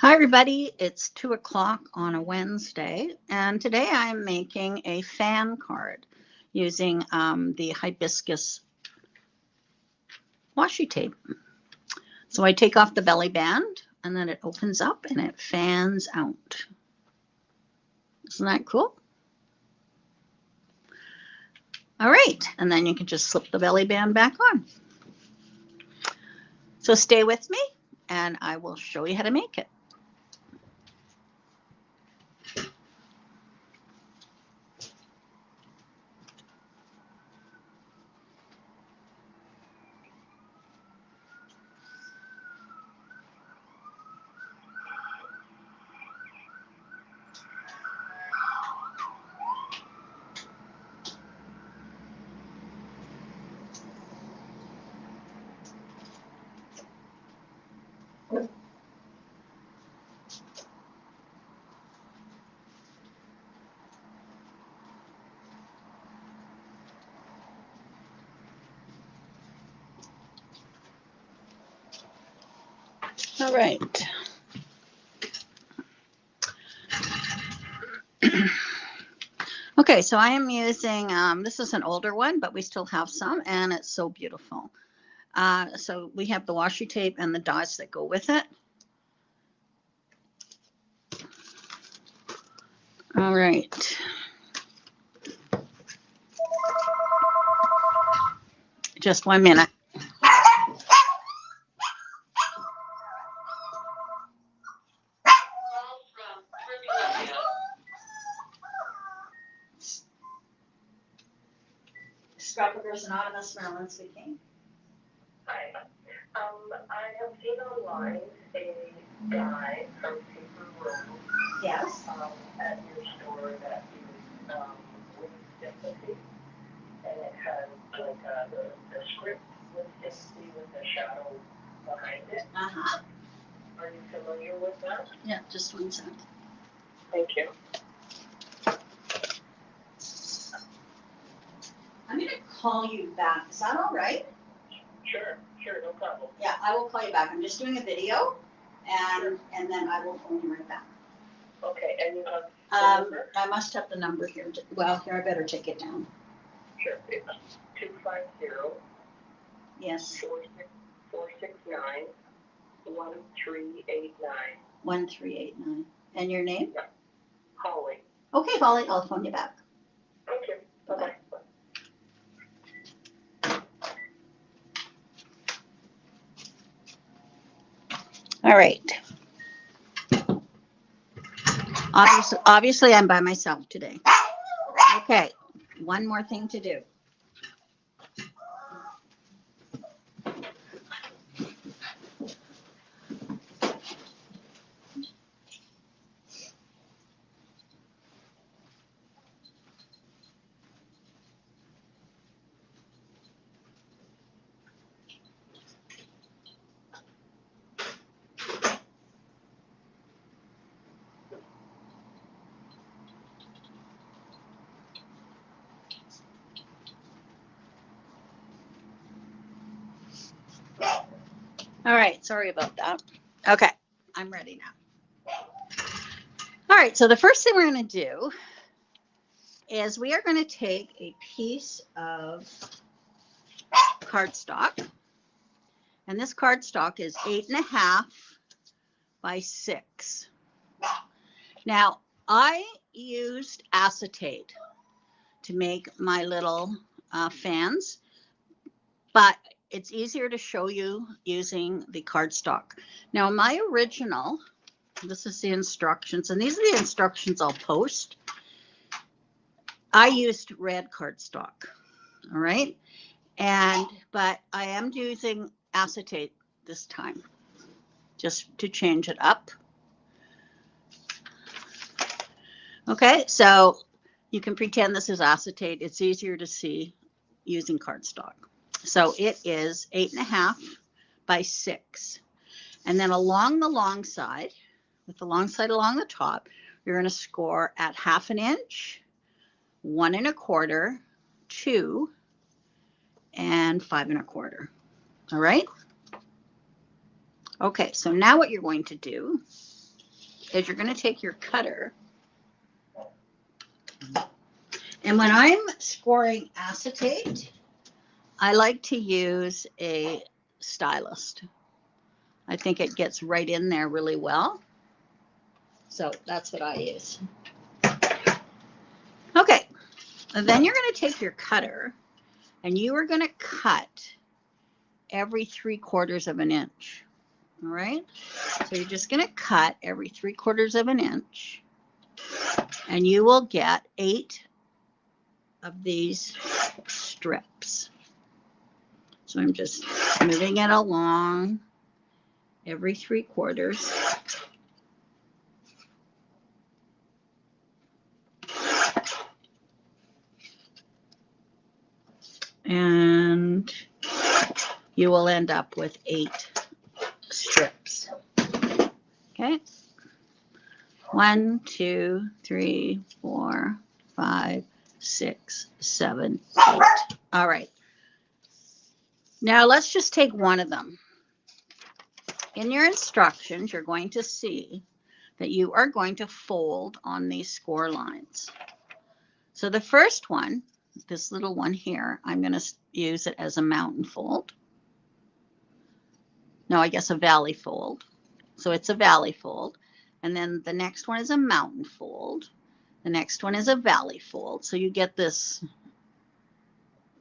Hi, everybody. It's 2 o'clock on a Wednesday, and today I'm making a fan card using the Hibiscus washi tape. So I take off the belly band, and then it opens up and it fans out. Isn't that cool? All right, and then you can just slip the belly band back on. So stay with me, and I will show you how to make it. All right. Okay, so I am using, this is an older one, but we still have some, and it's so beautiful. So we have the washi tape and the dots that go with it. All right. Just 1 minute. Scrapbookers Anonymous, Maryland speaking. Hi. I have seen online a guide from Paper Room Yes. at your store that is with sympathy, and it has like the script with sympathy with the shadow behind it. Uh-huh. Are you familiar with that? Yeah, just 1 second. Thank you. I'm going to call you back. Is that all right? Sure, no problem. Yeah, I will call you back. I'm just doing a video, and then I will phone you right back. Okay, and you have the number? I must have the number here. Well, here, I better take it down. Sure, it's 250. Yes. 469 1389. 1389. And your name? Yeah. Holly. Okay, Holly, I'll phone you back. Okay. Bye-bye. All right. Obviously, I'm by myself today. Okay, one more thing to do. All right, sorry about that. Okay, I'm ready now. All right, so the first thing we're going to do is we are going to take a piece of cardstock, and this cardstock is 8.5 by 6. Now, I used acetate to make my little fans, but it's easier to show you using the cardstock. Now, my original, this is the instructions, and these are the instructions I'll post. I used red cardstock, all right? But I am using acetate this time, just to change it up. Okay, so you can pretend this is acetate. It's easier to see using cardstock. So it is 8.5 by 6. And then along the long side, with the long side along the top, you're going to score at 1/2 inch, 1 1/4, 2, and 5 1/4. All right. Okay, so now what you're going to do is you're going to take your cutter. And when I'm scoring acetate, I like to use a stylist. I think it gets right in there really well. So that's what I use. Okay, and then you're going to take your cutter and you are going to cut every 3/4 of an inch. All right, so you're just going to cut every 3/4 of an inch, and you will get 8 of these strips. So I'm just moving it along every 3/4. And you will end up with 8 strips. Okay. 1, 2, 3, 4, 5, 6, 7, 8. All right. Now let's just take one of them. In your instructions, you're going to see that you are going to fold on these score lines. So the first one, this little one here, I'm going to use it as a mountain fold. No, I guess a valley fold. So it's a valley fold. And then the next one is a mountain fold. The next one is a valley fold. So you get this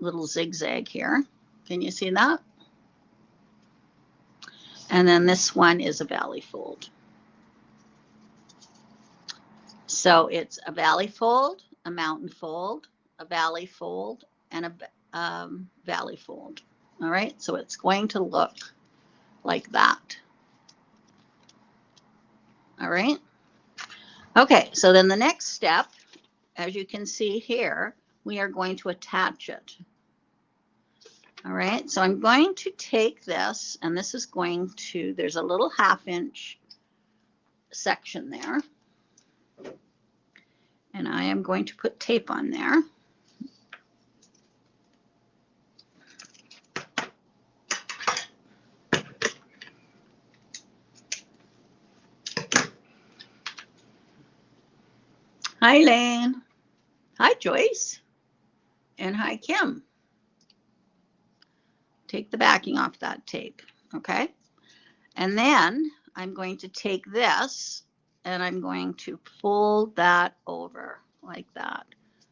little zigzag here. Can you see that? And then this one is a valley fold. So it's a valley fold, a mountain fold, a valley fold, and a valley fold. All right, so it's going to look like that. All right. Okay, so then the next step, as you can see here, we are going to attach it. All right, so I'm going to take this, and this is going to, there's a little 1/2 inch section there. And I am going to put tape on there. Hi, Lane. Hi, Joyce. And hi, Kim. Take the backing off that tape, okay? And then I'm going to take this and I'm going to fold that over like that.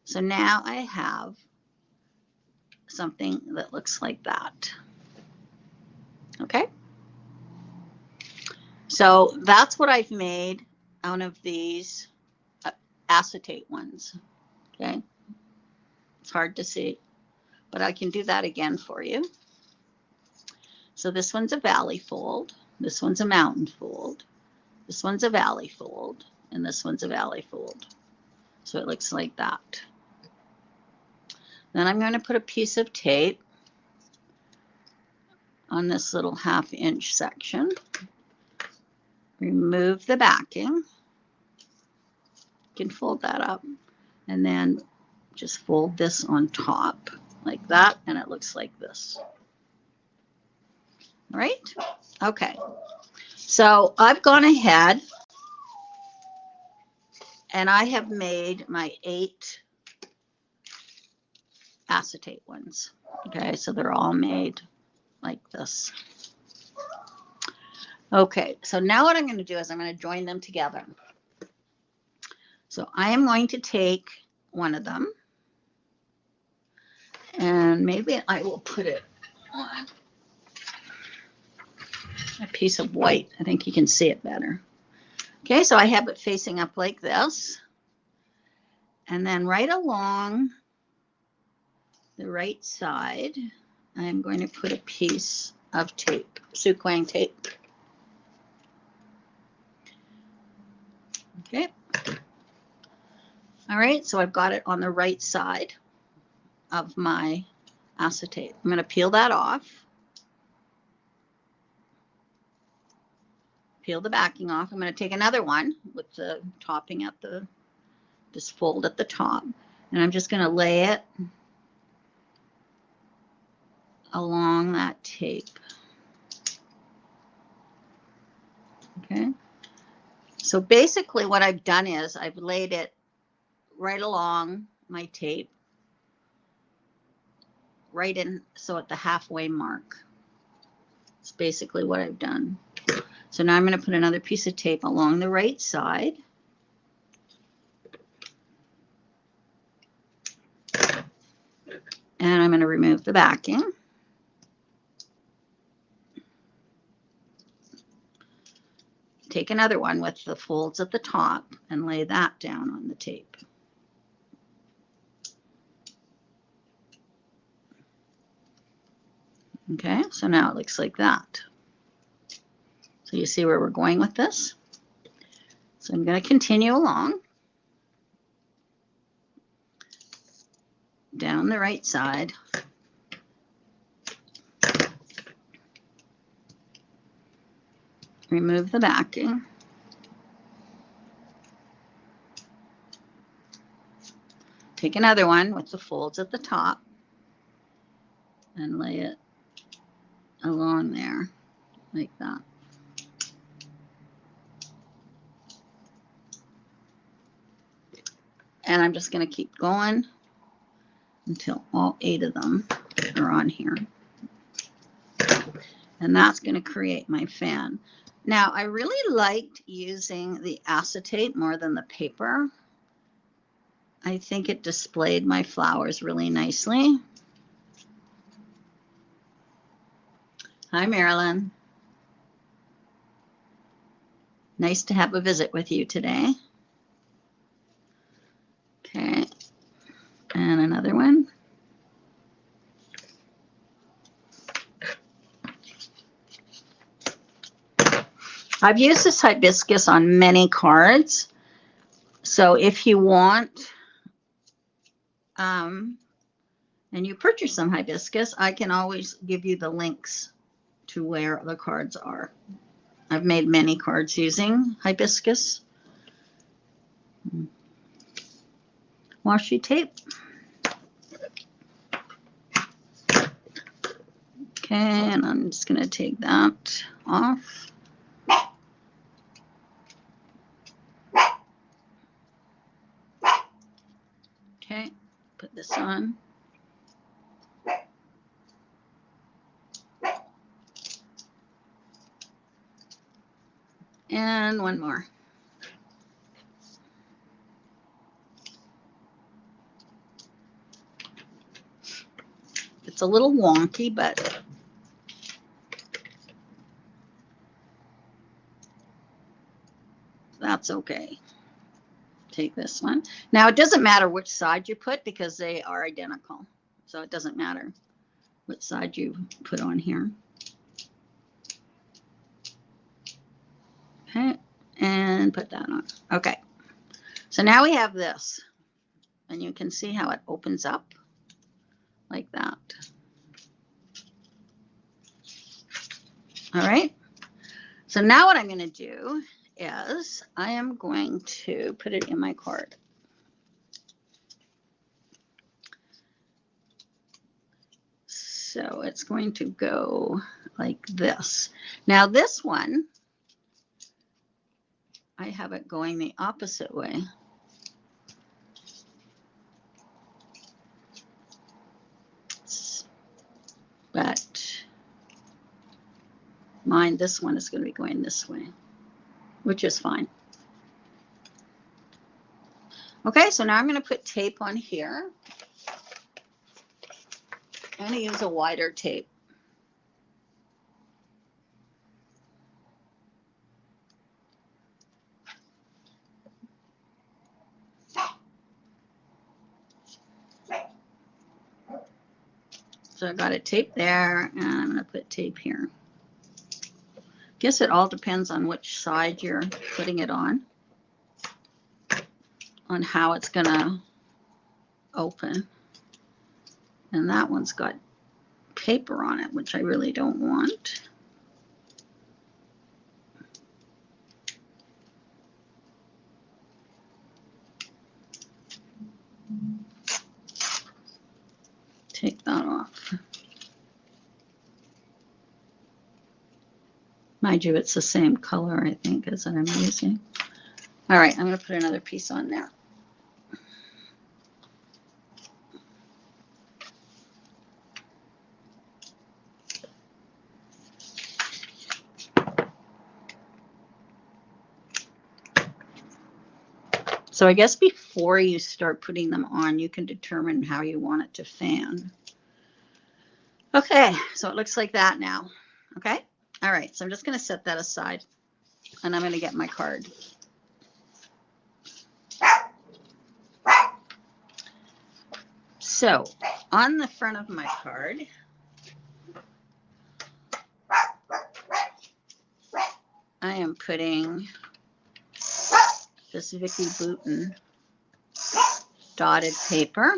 So now I have something that looks like that. Okay? So that's what I've made out of these acetate ones. Okay? It's hard to see, but I can do that again for you. So this one's a valley fold, this one's a mountain fold, this one's a valley fold, and this one's a valley fold. So it looks like that. Then I'm going to put a piece of tape on this little 1/2 inch section. Remove the backing. You can fold that up and then just fold this on top like that, and it looks like this. All right? Okay. So I've gone ahead and I have made my 8 acetate ones. Okay, so they're all made like this. Okay, so now what I'm going to do is I'm going to join them together. So I am going to take one of them and maybe I will put it on a piece of white. I think you can see it better. Okay, so I have it facing up like this. And then right along the right side, I'm going to put a piece of tape, Suquang tape. Okay. All right, so I've got it on the right side of my acetate. I'm going to peel that off. Peel the backing off. I'm going to take another one with the topping at the, this fold at the top, and I'm just going to lay it along that tape. Okay. So basically what I've done is I've laid it right along my tape, right in, so at the halfway mark. It's basically what I've done. So now I'm going to put another piece of tape along the right side. And I'm going to remove the backing. Take another one with the folds at the top and lay that down on the tape. Okay, so now it looks like that. So you see where we're going with this? So I'm going to continue along down the right side. Remove the backing. Take another one with the folds at the top and lay it along there like that. And I'm just going to keep going until all 8 of them are on here. And that's going to create my fan. Now, I really liked using the acetate more than the paper. I think it displayed my flowers really nicely. Hi, Marilyn. Nice to have a visit with you today. Okay, and another one. I've used this hibiscus on many cards. So if you want, and you purchase some hibiscus, I can always give you the links to where the cards are. I've made many cards using hibiscus. Washi tape. Okay, and I'm just going to take that off. Okay, put this on. And one more. It's a little wonky, but that's okay. Take this one. Now, it doesn't matter which side you put because they are identical. So it doesn't matter which side you put on here. Okay, and put that on. Okay, so now we have this. And you can see how it opens up like that. All right, so now what I'm going to do is I am going to put it in my card. So it's going to go like this. Now this one, I have it going the opposite way. But mine, this one is going to be going this way, which is fine. Okay, so now I'm going to put tape on here. I'm going to use a wider tape. So I got it taped there, and I'm going to put tape here. Guess it all depends on which side you're putting it on how it's going to open. And that one's got paper on it, which I really don't want. Take that off. Mind you, it's the same color, I think, as that I'm using. All right, I'm going to put another piece on there. So I guess before you start putting them on, you can determine how you want it to fan. Okay, so it looks like that now. Okay, all right, so I'm just going to set that aside, and I'm going to get my card. So on the front of my card, I am putting this Vicky Bouton dotted paper.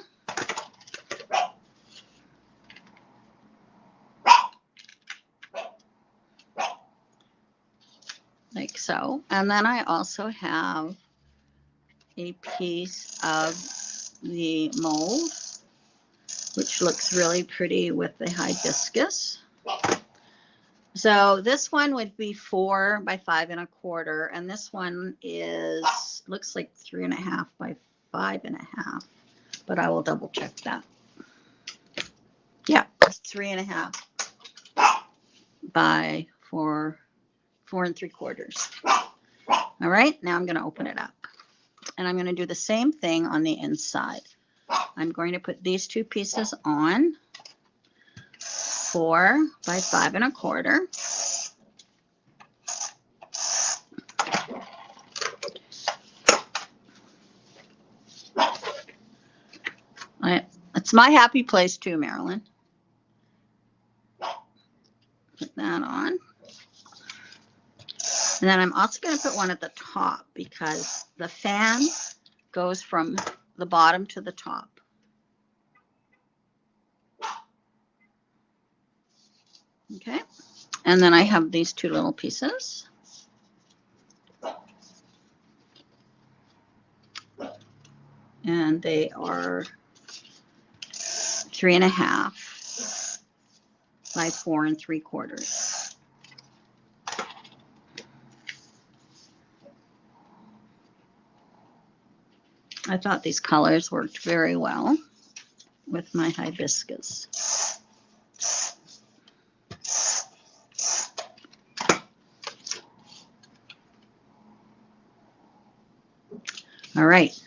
Like so. And then I also have a piece of the mold, which looks really pretty with the hibiscus. So this one would be 4 by 5 1/4, and this one is looks like 3.5 by 5.5, but I will double check that. Yeah, it's 3.5 by 4 3/4. All right, now I'm going to open it up, and I'm going to do the same thing on the inside. I'm going to put these two pieces on, 4 by 5 1/4. It's my happy place too, Marilyn. Put that on. And then I'm also going to put one at the top because the fan goes from the bottom to the top. Okay. And then I have these two little pieces. And they are 3.5 by 4 3/4. I thought these colors worked very well with my hibiscus. All right,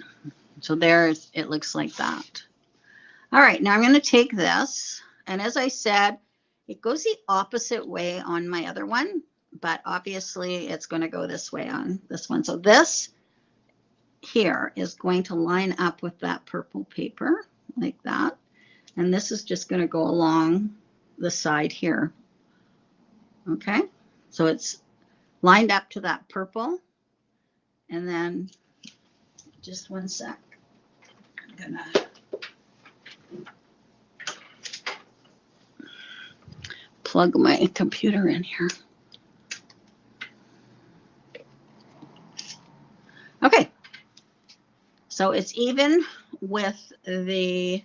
so there's, it looks like that. All right, now I'm going to take this, and as I said, it goes the opposite way on my other one, but obviously it's going to go this way on this one. So this here is going to line up with that purple paper like that, and this is just going to go along the side here. Okay, so it's lined up to that purple, and then just one sec. I'm gonna plug my computer in here. Okay, so it's even with the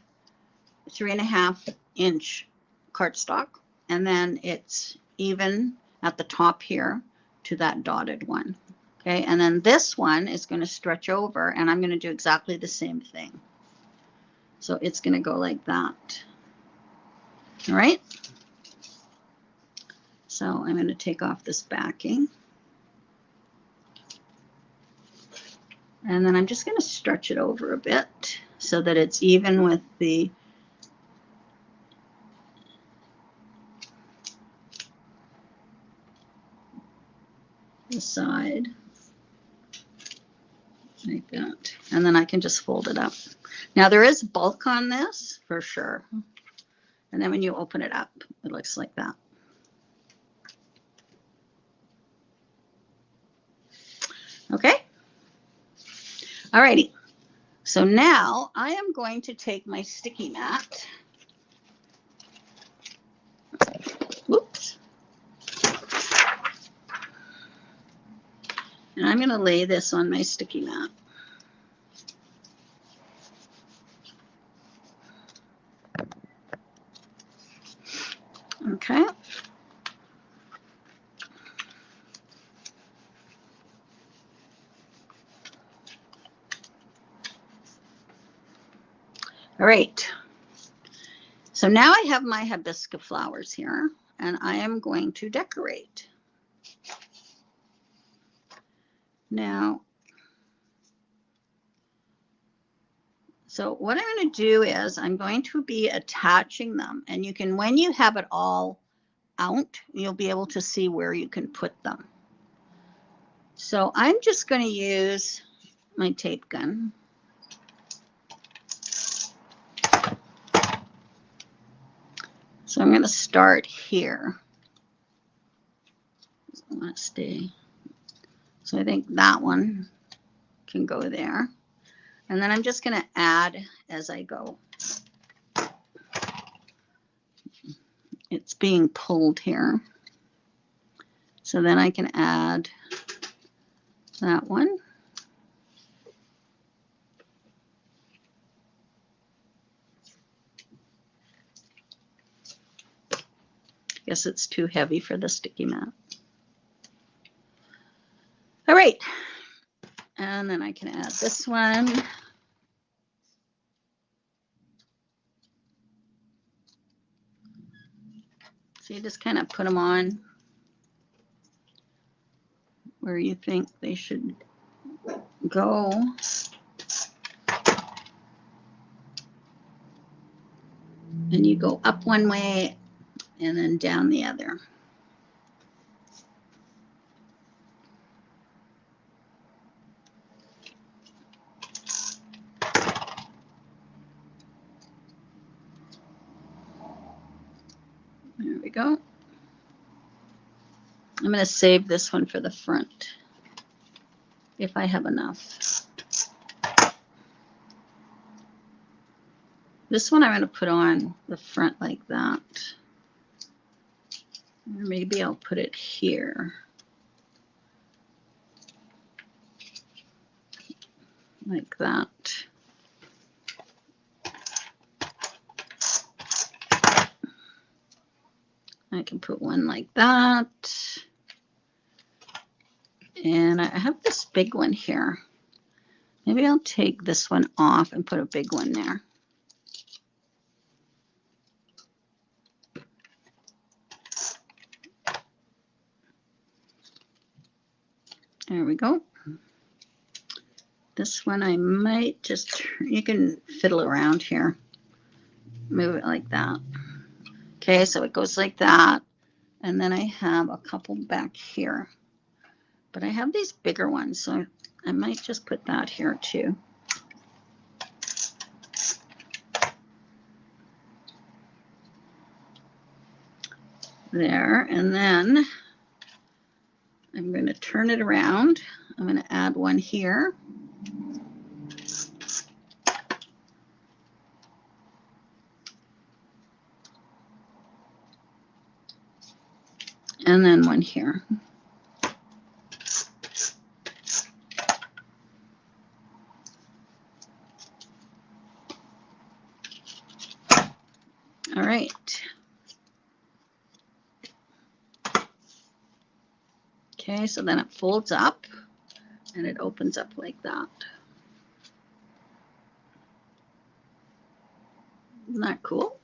3.5 inch cardstock, and then it's even at the top here to that dotted one. Okay, and then this one is going to stretch over, and I'm going to do exactly the same thing. So it's going to go like that. All right. So I'm going to take off this backing. And then I'm just going to stretch it over a bit so that it's even with the side. Like that. And then I can just fold it up. Now there is bulk on this for sure. And then when you open it up, it looks like that. Okay. Alrighty. So now I am going to take my sticky mat. Whoops. And I'm going to lay this on my sticky mat. Okay. All right. So now I have my hibiscus flowers here, and I am going to decorate. Now, so what I'm going to do is I'm going to be attaching them, and you can, when you have it all out, you'll be able to see where you can put them. So I'm just going to use my tape gun. So I'm going to start here. I want to stay. So I think that one can go there. And then I'm just going to add as I go. It's being pulled here. So then I can add that one. Guess it's too heavy for the sticky mat. All right. And then I can add this one. So you just kind of put them on where you think they should go. And you go up one way and then down the other. There we go. I'm going to save this one for the front if I have enough. This one I'm going to put on the front like that. Or maybe I'll put it here. Like that. I can put one like that. And I have this big one here. Maybe I'll take this one off and put a big one there. There we go. This one I might just, you can fiddle around here. Move it like that. Okay, so it goes like that. And then I have a couple back here. But I have these bigger ones, so I might just put that here too. There, and then I'm going to turn it around. I'm going to add one here. And then one here. All right. Okay, so then it folds up and it opens up like that. Isn't that cool?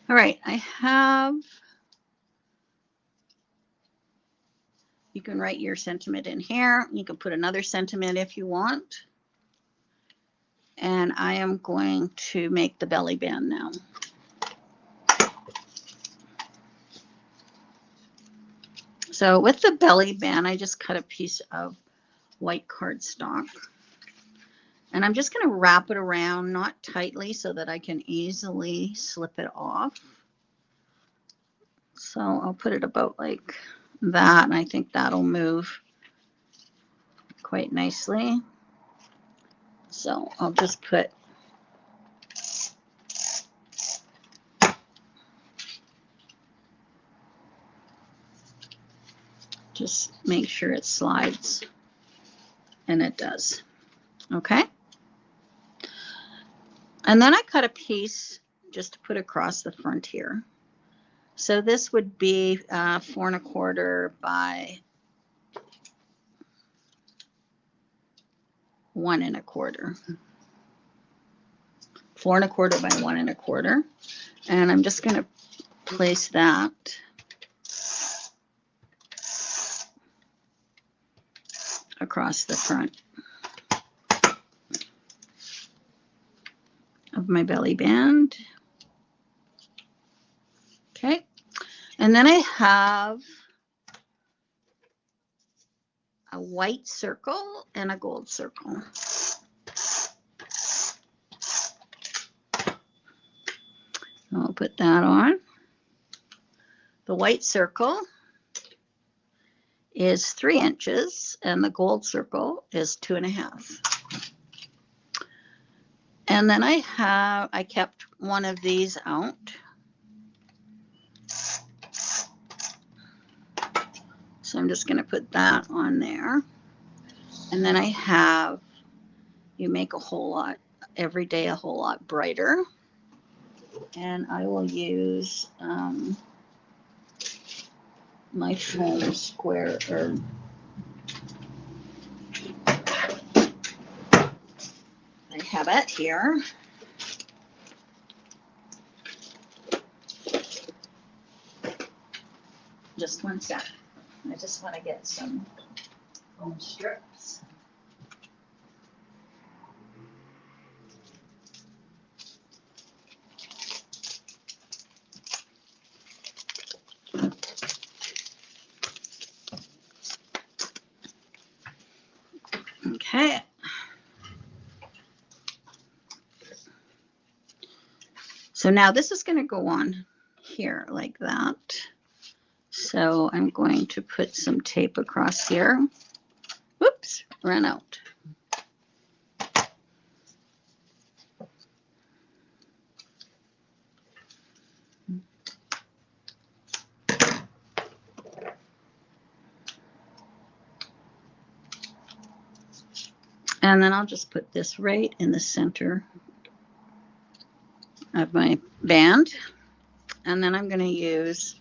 All right, I have, you can write your sentiment in here. You can put another sentiment if you want. And I am going to make the belly band now. So with the belly band, I just cut a piece of white cardstock. And I'm just going to wrap it around, not tightly, so that I can easily slip it off. So I'll put it about like that, and I think that'll move quite nicely. So I'll just put just make sure it slides, and it does. Okay. And then I cut a piece just to put across the front here. So this would be 4 1/4 by 1 1/4. 4 1/4 by 1 1/4. And I'm just going to place that across the front of my belly band. Okay. And then I have a white circle and a gold circle. I'll put that on. The white circle is 3 inches and the gold circle is 2 1/2. And then I kept one of these out. So I'm just going to put that on there. And then I have, you make a whole lot, every day a whole lot brighter. And I will use my foam square, or I have it here. Just one sec. I just want to get some foam strips. Okay. So now this is going to go on here like that. So I'm going to put some tape across here. Whoops, ran out. And then I'll just put this right in the center of my band. And then I'm going to use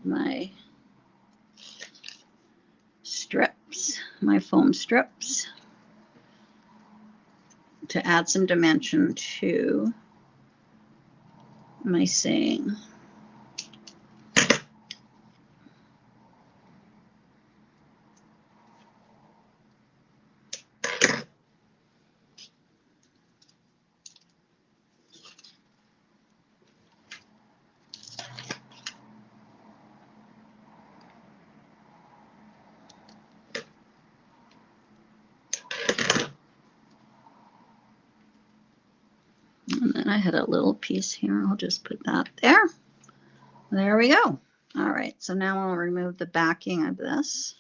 my strips, my foam strips, to add some dimension to my saying. And then I had a little piece here. I'll just put that there. There we go. All right, so now I'll remove the backing of this.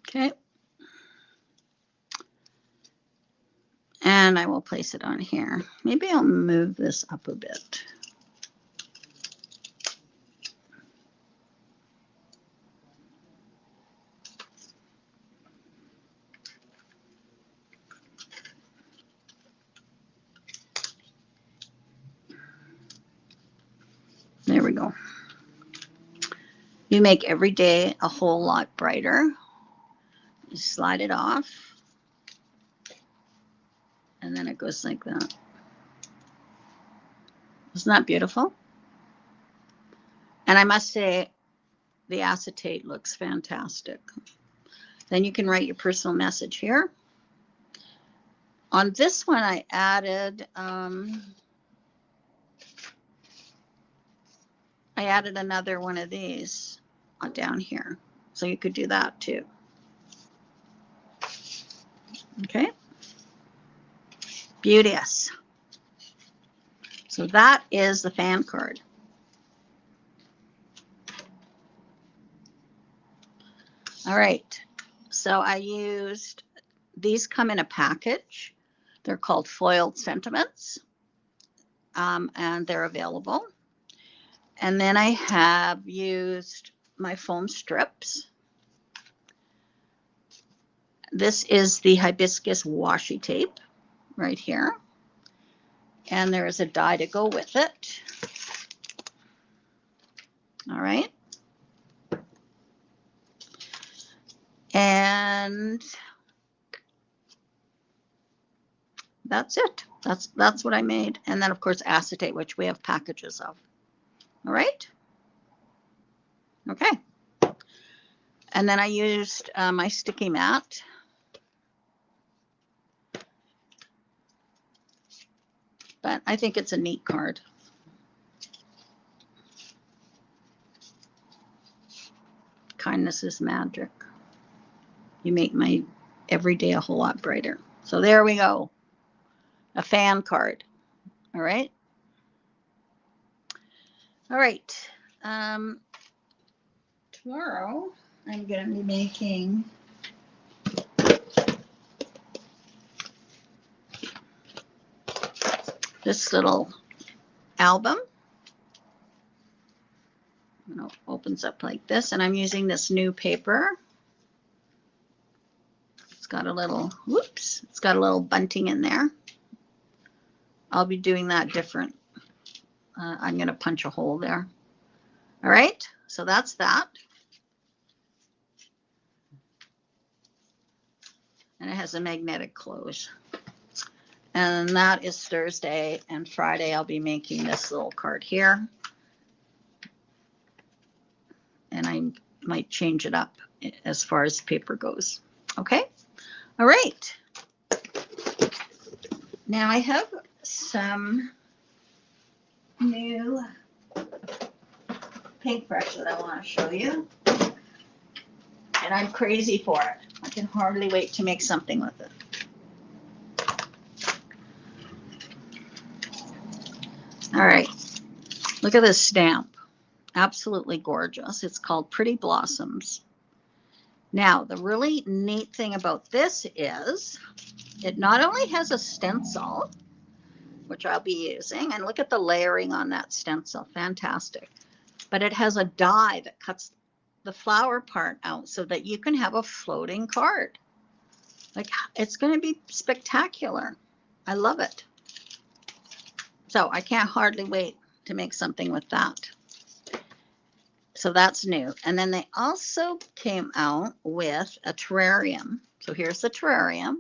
Okay. And I will place it on here. Maybe I'll move this up a bit. There we go. You make every day a whole lot brighter. You slide it off. And then it goes like that. Isn't that beautiful? And I must say, the acetate looks fantastic. Then you can write your personal message here. On this one, I added another one of these down here. So you could do that too. Okay. Beauteous. So that is the fan card. All right. So I used, these come in a package. They're called foiled sentiments. And they're available. And then I have used my foam strips. This is the hibiscus washi tape right here. And there is a die to go with it. All right. And that's it. That's what I made. And then, of course, acetate, which we have packages of. All right. Okay. And then I used my sticky mat. But I think it's a neat card. Kindness is magic. You make my every day a whole lot brighter. So there we go. A fan card. All right. All right. Tomorrow I'm going to be making this little album. It opens up like this, and I'm using this new paper. It's got a little, whoops, it's got a little bunting in there. I'll be doing that different. I'm going to punch a hole there. All right, so that's that. And it has a magnetic close. And that is Thursday, and Friday I'll be making this little card here. And I might change it up as far as paper goes. Okay, all right. Now I have some new paintbrush that I want to show you. And I'm crazy for it. I can hardly wait to make something with it. All right, look at this stamp. Absolutely gorgeous. It's called Pretty Blossoms. Now, the really neat thing about this is it not only has a stencil, which I'll be using, and look at the layering on that stencil, fantastic. But it has a die that cuts the flower part out so that you can have a floating card. Like, it's going to be spectacular. I love it. So I can't hardly wait to make something with that. So that's new. And then they also came out with a terrarium. So here's the terrarium.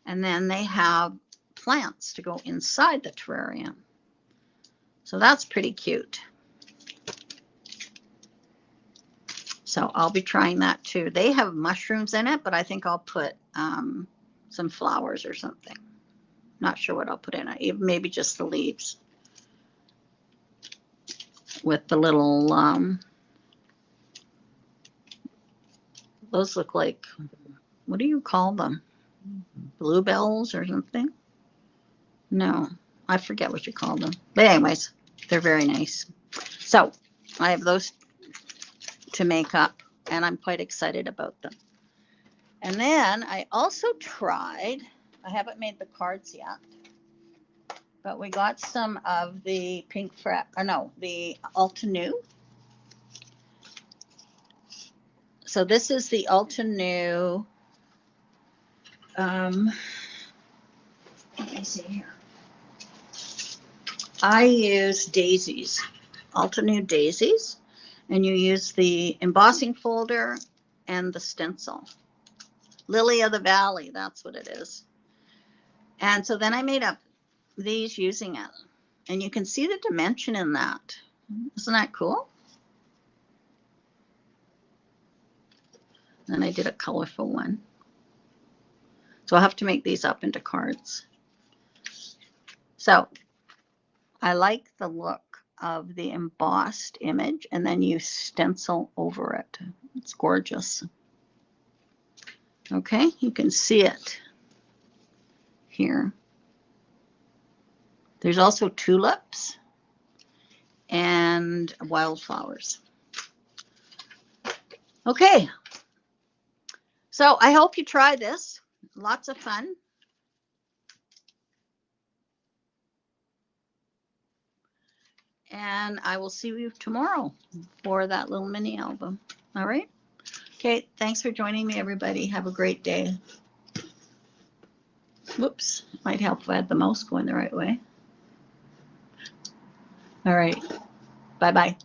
And then they have plants to go inside the terrarium. So that's pretty cute. So I'll be trying that too. They have mushrooms in it, but I think I'll put some flowers or something. Not sure what I'll put in it. Maybe just the leaves. With the little, those look like, what do you call them? Bluebells or something? No, I forget what you call them. But anyways, they're very nice. So I have those to make up, and I'm quite excited about them. And then I also tried, I haven't made the cards yet, but we got some of the pink fret, or no, the Ulta New. So this is the Ulta New, let me see here. I use daisies, Ulta New daisies, and you use the embossing folder and the stencil. Lily of the Valley, that's what it is. And so then I made up these using it. And you can see the dimension in that. Isn't that cool? Then I did a colorful one. So I'll have to make these up into cards. So I like the look of the embossed image, and then you stencil over it. It's gorgeous. Okay, you can see it here. There's also tulips and wildflowers. Okay, so I hope you try this. Lots of fun. And I will see you tomorrow for that little mini album. All right. Okay, thanks for joining me, everybody. Have a great day. Whoops, might help if I had the mouse going the right way. All right. Bye-bye.